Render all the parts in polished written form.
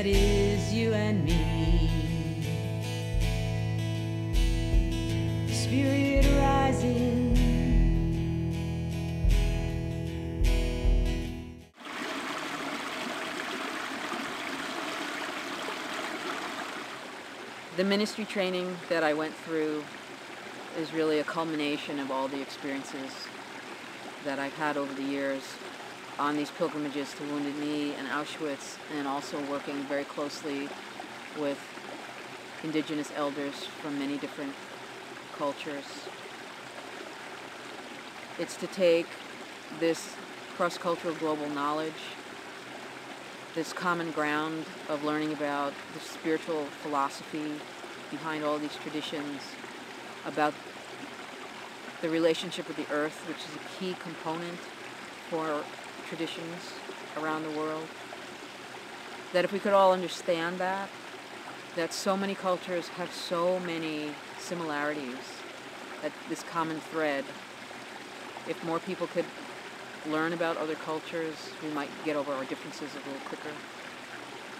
that is you and me. Spirit rising. The ministry training that I went through is really a culmination of all the experiences that I've had over the years on these pilgrimages to Wounded Knee and Auschwitz, and also working very closely with Indigenous elders from many different cultures. It's to take this cross-cultural global knowledge, this common ground of learning about the spiritual philosophy behind all these traditions, about the relationship with the earth, which is a key component for traditions around the world. That if we could all understand that so many cultures have so many similarities, that this common thread, if more people could learn about other cultures, we might get over our differences a little quicker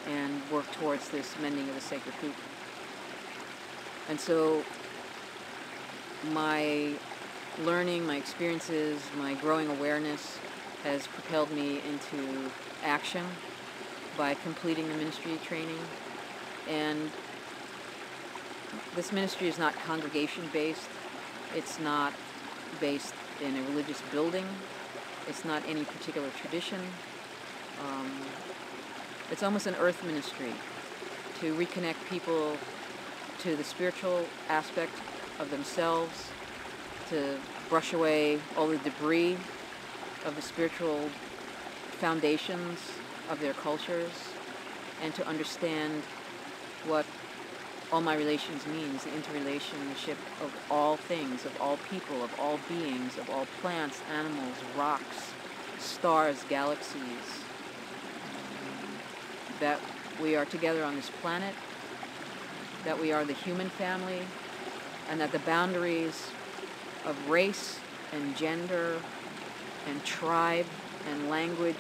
and work towards this mending of the sacred hoop. And so my learning, my experiences, my growing awareness has propelled me into action by completing the ministry training. And this ministry is not congregation-based. It's not based in a religious building. It's not any particular tradition. It's almost an earth ministry to reconnect people to the spiritual aspect of themselves, to brush away all the debris of the spiritual foundations of their cultures, and to understand what all my relations means, the interrelationship of all things, of all people, of all beings, of all plants, animals, rocks, stars, galaxies, that we are together on this planet, that we are the human family, and that the boundaries of race and gender and tribe and language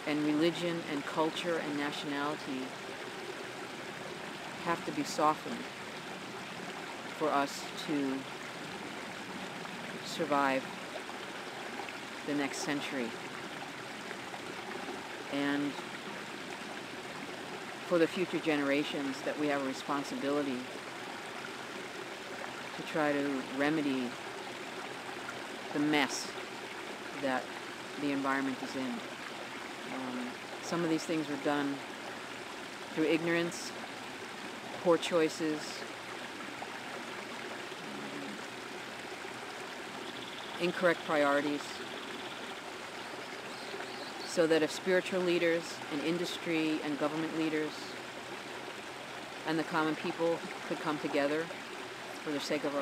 and religion and culture and nationality have to be softened for us to survive the next century. And for the future generations, that we have a responsibility to try to remedy the mess that the environment is in. Some of these things were done through ignorance, poor choices, incorrect priorities, so that if spiritual leaders and industry and government leaders and the common people could come together for the sake of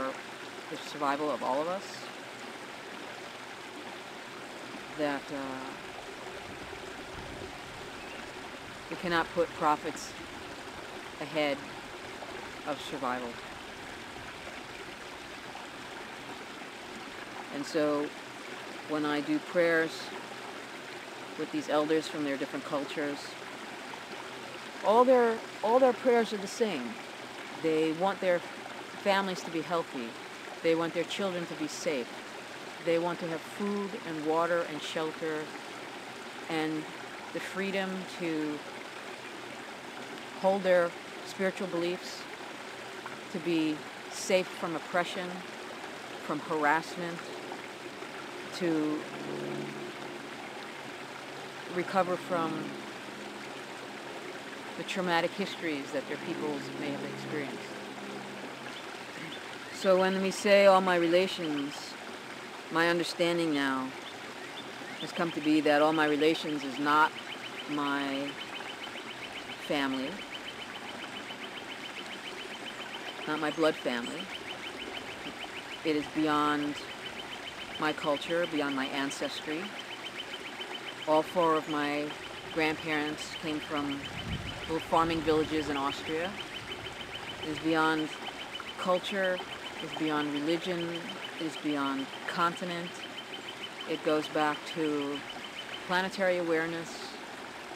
the survival of all of us, that we cannot put profits ahead of survival. And so when I do prayers with these elders from their different cultures, all their prayers are the same. They want their families to be healthy. They want their children to be safe. They want to have food and water and shelter and the freedom to hold their spiritual beliefs, to be safe from oppression, from harassment, to recover from the traumatic histories that their peoples may have experienced. So when we say all my relations, my understanding now has come to be that all my relations is not my family, not my blood family. It is beyond my culture, beyond my ancestry. All four of my grandparents came from little farming villages in Austria. It is beyond culture, it is beyond religion, it is beyond continent. It goes back to planetary awareness,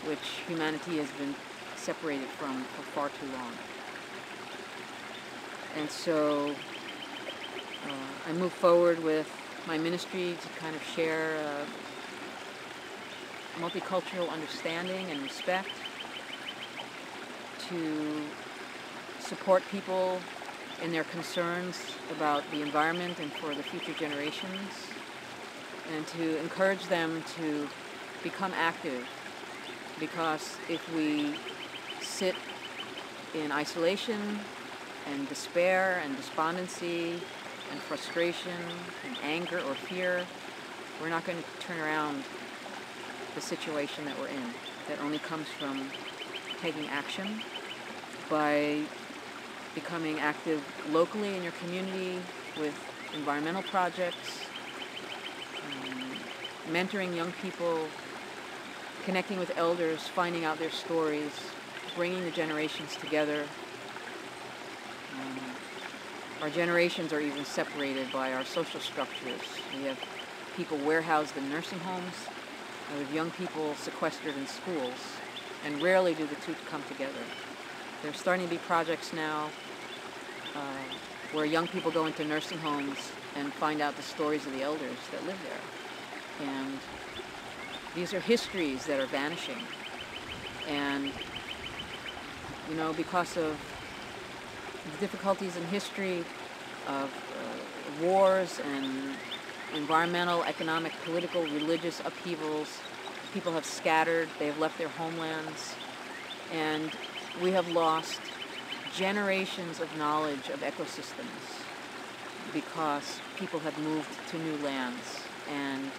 which humanity has been separated from for far too long. And so I move forward with my ministry to kind of share multicultural understanding and respect, to support people in their concerns about the environment and for the future generations, and to encourage them to become active, because if we sit in isolation and despair and despondency and frustration and anger or fear, we're not going to turn around the situation that we're in. That only comes from taking action by becoming active locally in your community with environmental projects, mentoring young people, connecting with elders, finding out their stories, bringing the generations together. Our generations are even separated by our social structures. We have people warehoused in nursing homes, and we have young people sequestered in schools, and rarely do the two come together. There's starting to be projects now where young people go into nursing homes and find out the stories of the elders that live there. And these are histories that are vanishing. And, you know, because of the difficulties in history of wars and environmental, economic, political, religious upheavals, people have scattered, they've left their homelands, and we have lost generations of knowledge of ecosystems because people have moved to new lands, and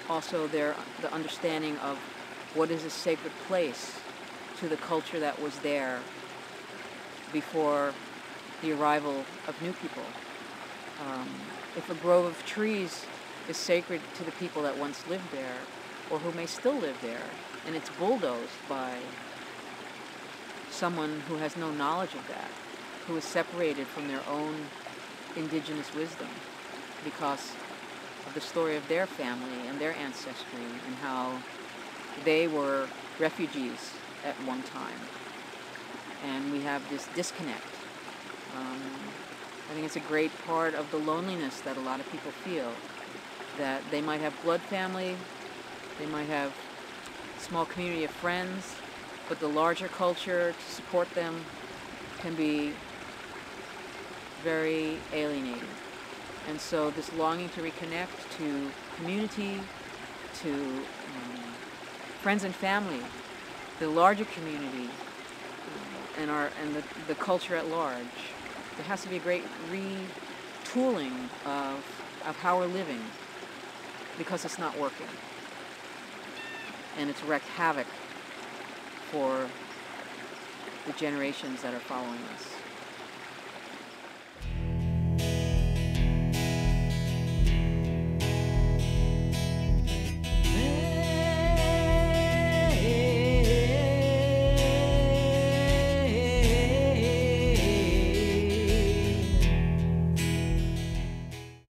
also the understanding of what is a sacred place to the culture that was there before the arrival of new people. If a grove of trees is sacred to the people that once lived there, or who may still live there, and it's bulldozed by someone who has no knowledge of that, who is separated from their own indigenous wisdom because of the story of their family and their ancestry and how they were refugees at one time. And we have this disconnect. I think it's a great part of the loneliness that a lot of people feel, that they might have blood family, they might have a small community of friends, but the larger culture to support them can be very alienating. And so this longing to reconnect to community, to friends and family, the larger community, and the culture at large, there has to be a great retooling of how we're living, because it's not working. And it's wreaked havoc for the generations that are following us.